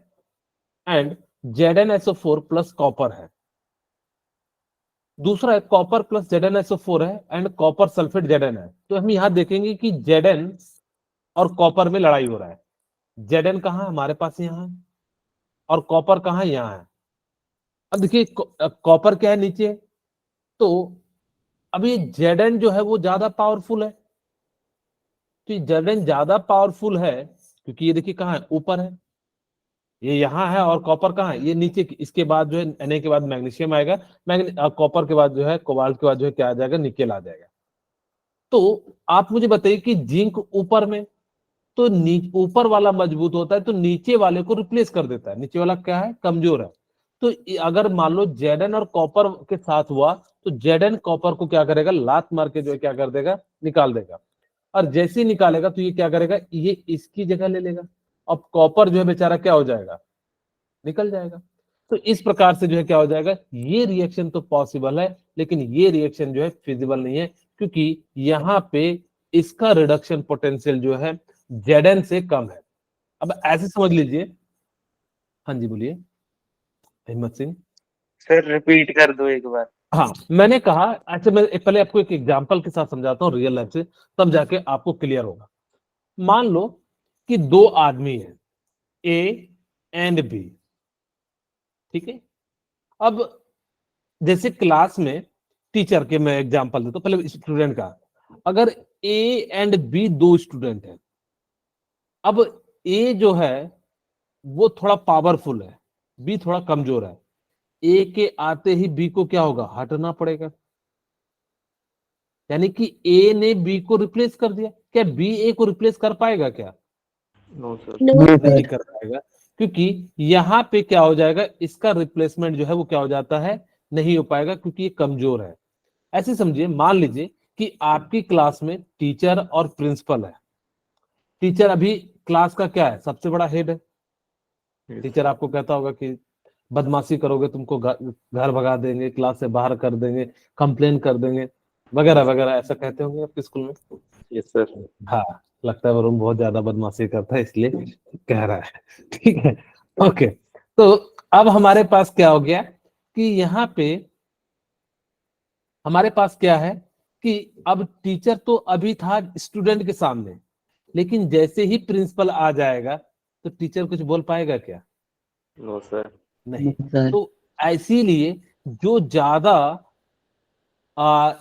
एंड ZnSO4 प्लस कॉपर है, दूसरा है कॉपर प्लस ZnSO4 है एंड कॉपर सल्फेट Zn है। तो हम यहां देखेंगे कि Zn और कॉपर में लड़ाई हो रहा है, Zn कहां हमारे पास यहां है और कॉपर कहां यहां है। अब देखिए कॉपर क्या है नीचे, तो अब ये Zn जो है वो ज्यादा पावरफुल है, तो Zn ज्यादा पावरफुल है क्योंकि ये देखिए कहां है, ऊपर है, ये यहाँ है, और कॉपर कहाँ है, ये नीचे, इसके बाद जो है Na के बाद मैग्नीशियम आएगा, कॉपर के बाद जो है कोबाल्ट के बाद जो है क्या आ जाएगा, निकेल आ जाएगा। तो आप मुझे बताइए कि जिंक ऊपर में, तो ऊपर वाला मजबूत होता है तो नीचे वाले को रिप्लेस कर देता है, नीचे वाला क्या है, कमजोर है। तो अगर मान लो Zn और कॉपर के साथ हुआ तो Zn कॉपर को क्या करेगा, लात मार के जो है क्या कर देगा, निकाल देगा, और जैसे ही निकालेगा तो ये क्या करेगा, ये इसकी जगह ले लेगा, अब कॉपर जो है बेचारा क्या हो जाएगा, निकल जाएगा। तो इस प्रकार से जो है क्या हो जाएगा, ये रिएक्शन तो पॉसिबल है लेकिन ये रिएक्शन जो है फिजिबल नहीं है, क्योंकि यहाँ पे इसका रिडक्शन पोटेंशियल जो है Zn से कम है। अब ऐसे समझ लीजिए। हाँ जी बोलिए हिम्मत सिंह। सर रिपीट कर दो एक बार। हाँ मैंने कहा, अच्छा मैं पहले आपको एक एग्जांपल के साथ समझाता हूँ रियल लाइफ से, तब जाके आपको क्लियर होगा। मान लो कि दो आदमी हैं, ए एंड बी, ठीक है। अब जैसे क्लास में टीचर के मैं एग्जांपल देता हूं, पहले स्टूडेंट का। अगर ए एंड बी दो स्टूडेंट हैं, अब ए जो है वो थोड़ा पावरफुल है, बी थोड़ा कमजोर है। ए के आते ही बी को क्या होगा, हटना पड़ेगा। यानी कि ए ने बी को रिप्लेस कर दिया। क्या बी ए को रिप्लेस कर पाएगा क्या? No sir. नो No, नहीं sir. कर पाएगा, क्योंकि यहां पे क्या हो जाएगा, इसका रिप्लेसमेंट जो है वो क्या हो जाता है, नहीं हो पाएगा, क्योंकि ये कमजोर है। ऐसे समझिए, मान लीजिए कि आपकी क्लास में टीचर और प्रिंसिपल है। टीचर अभी क्लास का क्या है, सबसे बड़ा हेड है। टीचर आपको कहता होगा कि बदमाशी करोगे तुमको घर भगा देंगे, क्लास से बाहर कर देंगे, कंप्लेन कर देंगे, वगैरह वगैरह, ऐसा कहते होंगे आपके स्कूल में। Yes sir. हाँ, लगता है वरुण बहुत ज्यादा बदमाशी करता है इसलिए कह रहा है। ठीक है, ओके। तो अब हमारे पास क्या हो गया कि यहाँ पे हमारे पास क्या है कि अब टीचर तो अभी था स्टूडेंट के सामने, लेकिन जैसे ही प्रिंसिपल आ जाएगा तो टीचर कुछ बोल पाएगा क्या? No sir. नहीं। No, sir. तो इसीलिए जो ज्यादा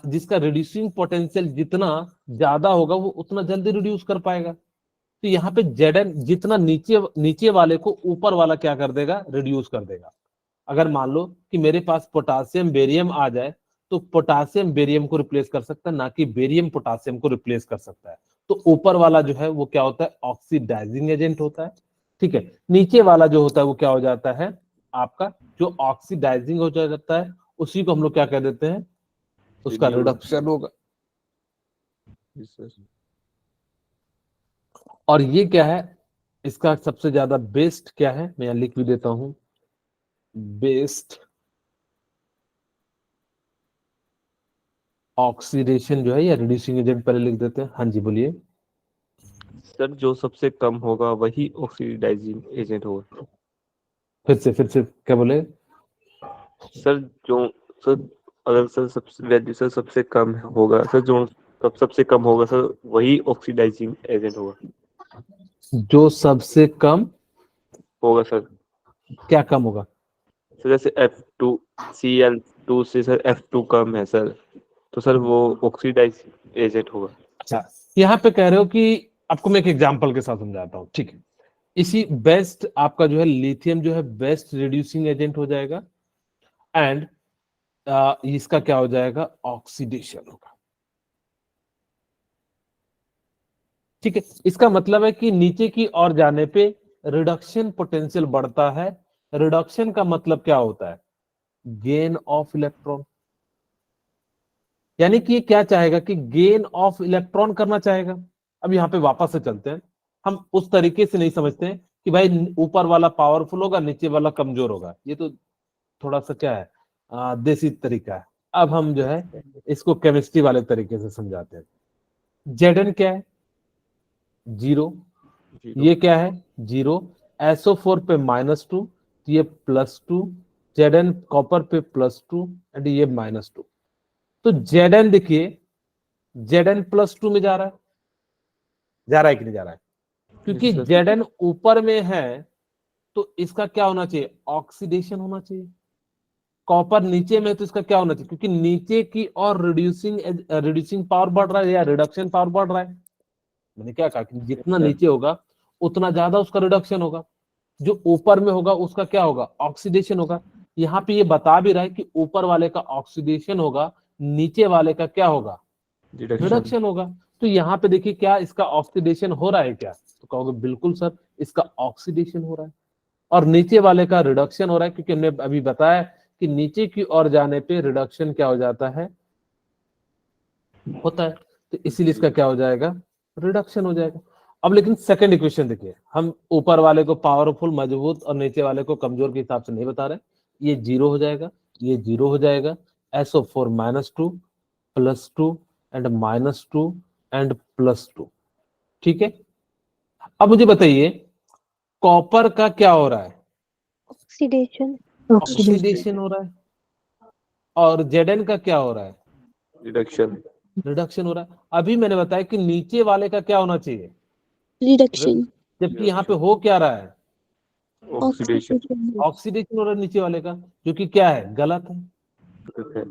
जिसका रिड्यूसिंग पोटेंशियल जितना ज्यादा होगा वो उतना जल्दी रिड्यूस कर पाएगा। तो यहाँ पे जेडन जितना नीचे नीचे वाले को ऊपर वाला क्या कर देगा, रिड्यूस कर देगा। अगर मान लो कि मेरे पास पोटासियम बेरियम आ जाए, तो पोटासियम बेरियम को रिप्लेस कर सकता है, ना कि बेरियम पोटासियम को रिप्लेस कर सकता है। तो ऊपर वाला जो है वो क्या होता है, ऑक्सीडाइजिंग एजेंट होता है। ठीक है, नीचे वाला जो होता है वो क्या हो जाता है, आपका जो ऑक्सीडाइजिंग हो जाता है उसी को हम लोग क्या कह देते हैं, उसका रिडक्शन होगा। और ये क्या है, इसका सबसे ज्यादा बेस्ट क्या है, मैं यहाँ लिख भी देता हूं, बेस्ट ऑक्सीडेशन जो है या रिड्यूसिंग एजेंट पहले लिख देते हैं। हाँ जी बोलिए। सर जो सबसे कम होगा वही ऑक्सीडाइजिंग एजेंट होगा। फिर से क्या बोले? सर जो सर अगर सर सबसे वैल्यू सर सबसे कम होगा सर, जो सबसे कम होगा सर वही ऑक्सीडाइजिंग एजेंट होगा। जो सबसे कम होगा सर। क्या कम होगा? सर जैसे F2Cl2 से सर F2 कम है सर, तो सर वो ऑक्सीडाइजिंग एजेंट होगा। अच्छा, यहाँ पे कह रहे हो कि आपको मैं एक एग्जांपल के साथ समझाता हूँ, ठीक है। इसी बेस्ट आपका जो है लिथियम जो है बेस्ट रिड्यूसिंग एजेंट हो जाएगा, एंड इसका क्या हो जाएगा, ऑक्सीडेशन होगा। ठीक है, इसका मतलब है कि नीचे की ओर जाने पे रिडक्शन पोटेंशियल बढ़ता है। रिडक्शन का मतलब क्या होता है, गेन ऑफ इलेक्ट्रॉन। यानी कि ये क्या चाहेगा कि गेन ऑफ इलेक्ट्रॉन करना चाहेगा। अब यहाँ पे वापस से चलते हैं, हम उस तरीके से नहीं समझते हैं कि भाई ऊपर वाला पावरफुल होगा नीचे वाला कमजोर होगा। ये तो थोड़ा सा क्या है, देसी तरीका है। अब हम जो है इसको केमिस्ट्री वाले तरीके से समझाते हैं। जेडन क्या है, जीरो। ये क्या है, जीरो। SO4 पे -2, ये +2। जेडन कॉपर पे +2 एंड ये -2। तो जेडन देखिए, जेडन +2 में जा रहा है, जा रहा है कि नहीं जा रहा है? क्योंकि सर। जेडन ऊपर में है तो इसका क्या होना चाहिए, ऑक्सीडेशन होना चाहिए। कॉपर नीचे में है तो इसका क्या होना चाहिए, क्योंकि नीचे की और रिड्यूसिंग पावर बढ़ रहा है या रिडक्शन पावर बढ़ रहा है। मैंने क्या कहा कि जितना सर। नीचे होगा उतना ज्यादा उसका रिडक्शन होगा, जो ऊपर में होगा उसका क्या होगा, ऑक्सीडेशन होगा। यहाँ पे ये बता भी रहा है कि ऊपर वाले का ऑक्सीडेशन होगा, नीचे वाले का क्या होगा, रिडक्शन होगा। तो यहाँ पे देखिए क्या इसका ऑक्सीडेशन हो रहा है क्या, तो कहोगे बिल्कुल सर इसका ऑक्सीडेशन हो रहा है, और नीचे वाले का रिडक्शन हो रहा है, क्योंकि हमने अभी बताया कि नीचे की ओर जाने पे रिडक्शन क्या हो जाता है, होता है। तो इसीलिए इसका क्या हो जाएगा, रिडक्शन हो जाएगा। अब लेकिन सेकंड इक्वेशन देखिए, हम ऊपर वाले को पावरफुल मजबूत और नीचे वाले को कमजोर के हिसाब से नहीं बता रहे। ये जीरो हो जाएगा, ये जीरो हो जाएगा। SO4 -2 +2 and -2 and +2। ठीक है, अब मुझे बताइए कॉपर का क्या हो रहा है? ऑक्सीडेशन ऑक्सीडेशन हो रहा है। और Zn का क्या हो रहा है? रिडक्शन रिडक्शन हो रहा है। अभी मैंने बताया कि नीचे वाले का क्या होना चाहिए? रिडक्शन जबकि यहाँ पे हो क्या रहा है? ऑक्सीडेशन ऑक्सीडेशन हो रहा है नीचे वाले का, जो कि क्या है? गलत है।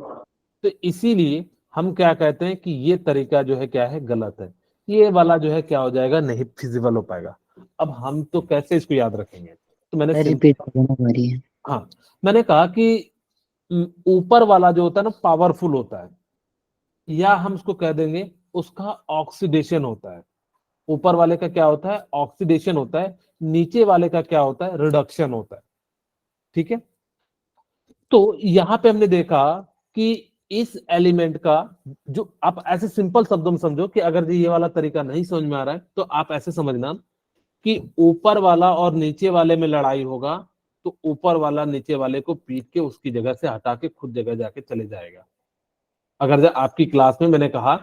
तो इसीलिए हम क्या कहते हैं कि ये तरीका जो है क्या है? गलत है। ये वाला जो है क्या हो जाएगा? नहीं फिजिबल हो पाएगा। अब हम तो कैसे इसको याद रखेंगे? तो मैंने रिपीट करना हमारी है। हाँ, मैंने कहा कि ऊपर वाला जो होता है ना, पावरफुल होता है, या हम उसको कह देंगे उसका ऑक्सीडेशन होता है। ऊपर वाले का क्या होता है? ऑक्सीडेशन होता है। नीचे वाले का क्या होता है? रिडक्शन होता है। ठीक है। तो यहाँ पे हमने देखा कि इस एलिमेंट का जो, आप ऐसे सिंपल शब्दों में समझो कि अगर ये वाला तरीका नहीं समझ में आ रहा है तो आप ऐसे समझना कि ऊपर वाला और नीचे वाले में लड़ाई होगा, तो ऊपर वाला नीचे वाले को पीट के उसकी जगह से हटा के खुद जगह जाके चले जाएगा। अगर आपकी क्लास में मैंने कहा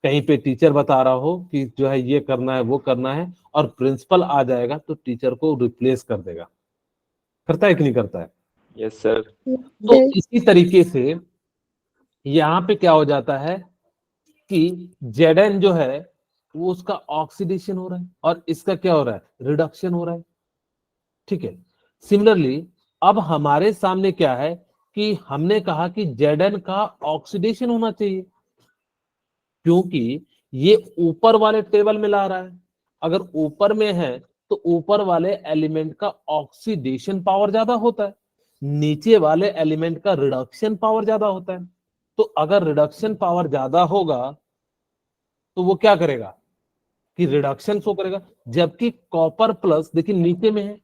कहीं पे टीचर बता रहा हो कि जो है ये करना है वो करना है, और प्रिंसिपल आ जाएगा तो टीचर को रिप्लेस कर देगा। करता है कि नहीं करता है? Yes sir. तो इसी तरीके से यहाँ पे क्या हो जाता है कि Zn जो है वो उसका ऑक्सीडेशन हो रहा है और इसका क्या हो रहा है? रिडक्शन हो रहा है। ठीक है। सिमिलरली अब हमारे सामने क्या है कि हमने कहा कि Zn का ऑक्सीडेशन होना चाहिए, क्योंकि ये ऊपर वाले टेबल में ला रहा है। अगर ऊपर में है तो ऊपर वाले एलिमेंट का ऑक्सीडेशन पावर ज्यादा होता है, नीचे वाले एलिमेंट का रिडक्शन पावर ज्यादा होता है। तो अगर रिडक्शन पावर ज्यादा होगा तो वो क्या करेगा कि रिडक्शन शो करेगा, जबकि कॉपर प्लस देखिए नीचे में है,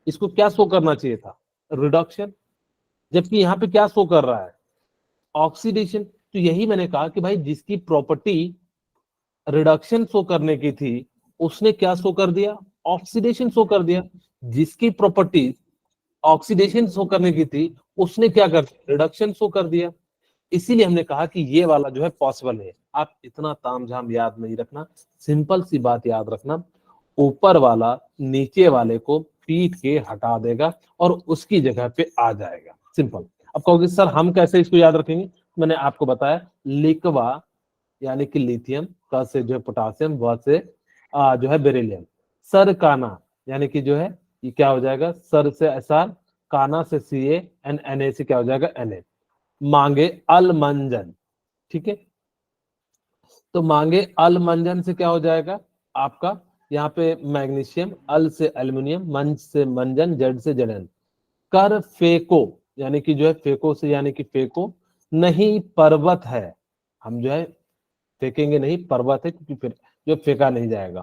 इसको क्या शो करना चाहिए था? रिडक्शन। जबकि यहाँ पे क्या शो कर रहा है? ऑक्सीडेशन। तो यही मैंने कहा कि भाई जिसकी प्रॉपर्टी रिडक्शन शो करने की थी उसने क्या शो कर दिया? ऑक्सीडेशन शो कर दिया। जिसकी प्रॉपर्टी ऑक्सीडेशन शो करने की थी उसने क्या कर दिया? रिडक्शन शो कर दिया। इसीलिए हमने कहा कि ये वाला जो है पॉसिबल है। आप इतना तामझाम याद नहीं रखना, सिंपल सी बात याद रखना, ऊपर वाला नीचे वाले को पीट के हटा देगा और उसकी जगह पे आ जाएगा। सिंपल। अब कहोगे सर हम कैसे इसको याद रखेंगे? मैंने आपको बताया, लिक्वा यानी कि लिथियम, का से जो है पोटासियम, व से जो है बेरिलियम। सर काना यानी कि जो है ये क्या हो जाएगा? सर से एसआर, काना से सीए, एन Na से क्या हो जाएगा? Na। मांगे अलमंजन। ठीक है। तो मांगे अलमंजन से क्या हो जाएगा आपका? यहाँ पे मैग्नीशियम, अल से एल्यूमिनियम, मंज से मंजन, जड से जड़न। कर फेको यानी कि जो है फेको से यानी कि फेको नहीं पर्वत है। हम जो है फेंकेंगे नहीं, पर्वत है, क्योंकि फिर जो फेंका नहीं जाएगा।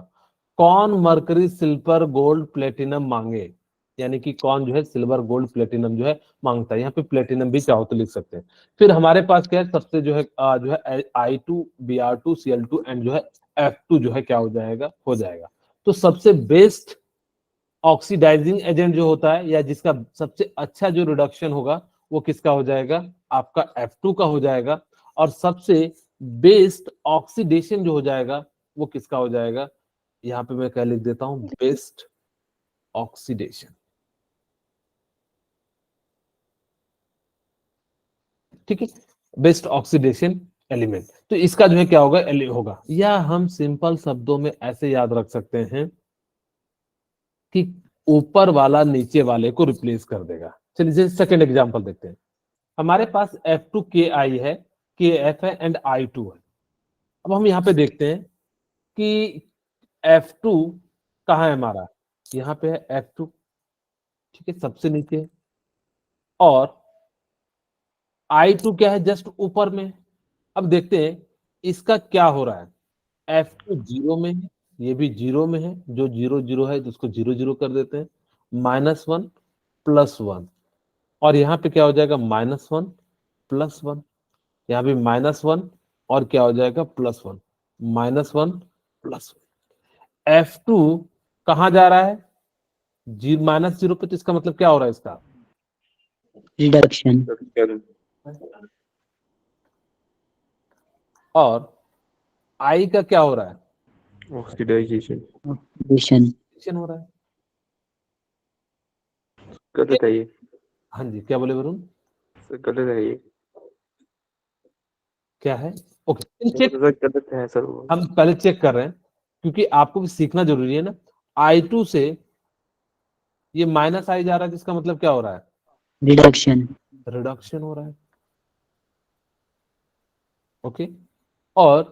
कौन मरकरी सिल्वर गोल्ड प्लेटिनम मांगे, यानी कि कौन जो है सिल्वर गोल्ड प्लेटिनम जो है मांगता है। यहाँ पे प्लेटिनम भी चाहो तो लिख सकते हैं। फिर हमारे पास क्या है? सबसे जो है I2 Br2 Cl2 एंड जो है F2 जो है क्या हो जाएगा? हो जाएगा। तो सबसे बेस्ट ऑक्सीडाइजिंग एजेंट जो होता है या जिसका सबसे अच्छा जो रिडक्शन होगा वो किसका हो जाएगा? आपका F2 का हो जाएगा। और सबसे बेस्ट ऑक्सीडेशन जो हो जाएगा वो किसका हो जाएगा? यहाँ पे मैं क्या लिख देता हूं? Best oxidation. ठीक है। Best oxidation element. तो इसका जो है क्या होगा? होगा। या हम सिंपल शब्दों में ऐसे याद रख सकते हैं कि ऊपर वाला नीचे वाले को रिप्लेस कर देगा। चलिए जैसे सेकंड एग्जांपल देखते हैं। हमारे पास F2 Ki है, Kf है एंड I2 है। अब हम यहाँ पे देखते हैं कि F2 कहाँ है हमारा? यहाँ पे है F2। ठीक है, सबसे नीचे है। और I2 क्या है? जस्ट ऊपर में। अब देखते हैं इसका क्या हो रहा है। F2 जीरो में है, ये भी जीरो में है। जो जीरो जीरो है जिसको जीरो जीरो कर देते हैं। -1 +1। और यहाँ पे क्या हो जाएगा? -1 +1। यहाँ भी -1 और क्या हो जाएगा? +1। -1 +1। F2 कहाँ जा रहा है? -0 पे। तो इसका मतलब क्या हो रहा है इसका? रिडक्शन। और I का क्या हो रहा है? ऑक्सीडाइजेशन। ऑक्सीडेशन। ऑक्सीडेशन हो रहा है। गलत है ये। हाँ जी, क्या बोले वरुण? सर गलत है ये। क्या है? Okay, check. सर गलत है सर वो। हम पहले चेक कर रहे हैं क्योंकि आपको भी सीखना जरूरी है ना। I2 से ये माइनस आई जा रहा है, जिसका मतलब क्या हो रहा है? रिडक्शन। रिडक्शन हो रहा है। ओके, और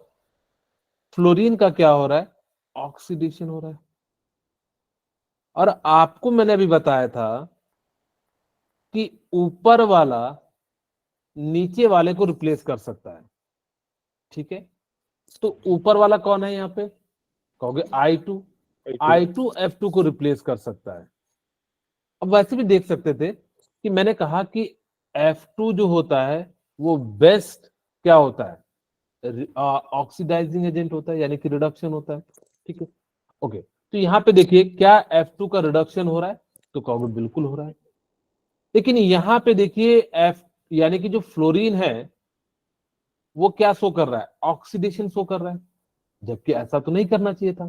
फ्लोरीन का क्या हो रहा है? ऑक्सीडेशन हो रहा है। और आपको मैंने अभी बताया था कि ऊपर वाला नीचे वाले को रिप्लेस कर सकता है। ठीक है, तो ऊपर वाला कौन है यहाँ पे? कहोगे I2। I2 F2 को रिप्लेस कर सकता है। अब वैसे भी देख सकते थे कि मैंने कहा कि F2 जो होता है वो बेस्ट क्या होता है? ऑक्सीडाइजिंग एजेंट होता है, यानी कि रिडक्शन होता है। ठीक है, ओके। तो यहाँ पे देखिए, क्या F2 का रिडक्शन हो रहा है? तो कहोगे बिल्कुल हो रहा है। लेकिन यहाँ पे देखिए F यानी कि जो फ्लोरीन है वो क्या शो कर रहा है? ऑक्सीडेशन शो कर रहा है, जबकि ऐसा तो नहीं करना चाहिए था।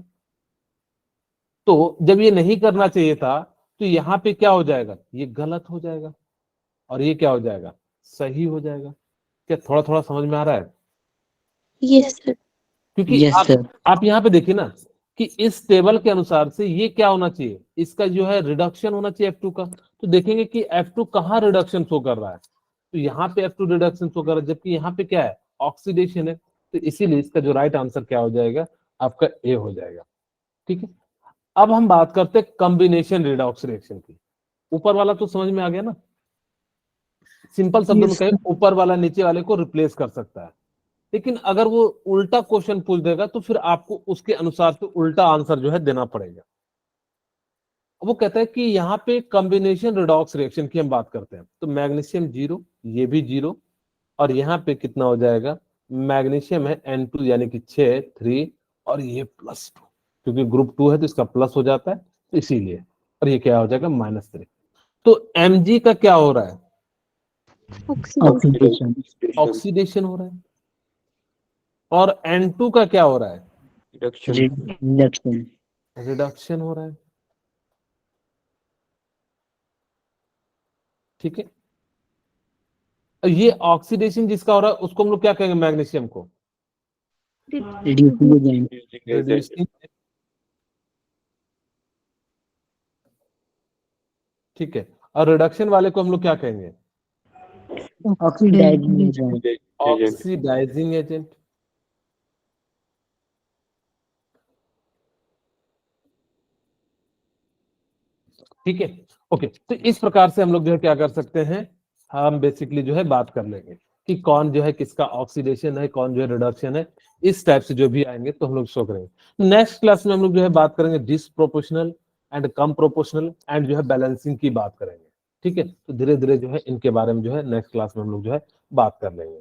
तो जब ये नहीं करना चाहिए था तो यहाँ पे क्या हो जाएगा? ये गलत हो जाएगा, और ये क्या हो जाएगा? सही हो जाएगा। क्या थोड़ा थोड़ा समझ में आ रहा है? Yes, sir. क्योंकि यस सर। आप यहाँ पे देखिए ना कि इस टेबल के अनुसार से ये क्या होना चाहिए? इसका जो है रिडक्शन होना चाहिए F2 का। तो देखेंगे कि F2 कहाँ रिडक्शन शो कर रहा है? तो यहाँ पे F2 रिडक्शन शो कर रहा है, जबकि यहाँ पे क्या है? ऑक्सीडेशन है। तो इसीलिए इसका जो राइट आंसर क्या हो जाएगा? आपका ए हो जाएगा। ठीक है, अब हम बात करते हैं कॉम्बिनेशन रिडॉक्स रिएक्शन की। ऊपर वाला तो समझ में आ गया ना? सिंपल शब्दों में Yes, कहें, ऊपर वाला नीचे वाले को रिप्लेस कर सकता है। लेकिन अगर वो उल्टा क्वेश्चन पूछ देगा तो फिर आपको उसके अनुसार से उल्टा आंसर जो है देना पड़ेगा। वो कहता है कि यहाँ पे कॉम्बिनेशन रिडॉक्स रिएक्शन की हम बात करते हैं, तो मैग्नीशियम 0, ये भी 0, और यहाँ पे कितना हो जाएगा? मैग्नीशियम है N2 यानी कि 6, 3, और ये +2, क्योंकि ग्रुप 2 है तो इसका प्लस हो जाता है, तो इसीलिए। और ये क्या हो जाएगा? -3। तो Mg का क्या हो रहा है? Oxidation. ऑक्सीडेशन। ऑक्सीडेशन हो रहा है। और N2 का क्या हो रहा है? रिडक्शन। रिडक्शन। रिडक्शन हो रहा है। ठीक है, ये ऑक्सीडेशन जिसका हो रहा है उसको हम लोग क्या कहेंगे? मैग्नीशियम को रिड्यूसिंग एजेंट। रिड्यूसिंग। ठीक है, और रिडक्शन वाले को हम लोग क्या कहेंगे? Oxidising agent. Oxidising agent. ठीक है, ओके। तो इस प्रकार से हम लोग जो है क्या कर सकते हैं, हम बेसिकली जो है बात कर लेंगे कि कौन जो है किसका ऑक्सीडेशन है, कौन जो है रिडक्शन है। इस टाइप से जो भी आएंगे तो हम लोग शो करेंगे। नेक्स्ट क्लास में हम लोग जो है बात करेंगे डिसप्रोपोर्शनल एंड कम प्रोपोर्शनल एंड जो है बैलेंसिंग की बात करेंगे। ठीक है, तो धीरे धीरे जो है इनके बारे में जो है नेक्स्ट क्लास में हम लोग जो है बात कर लेंगे।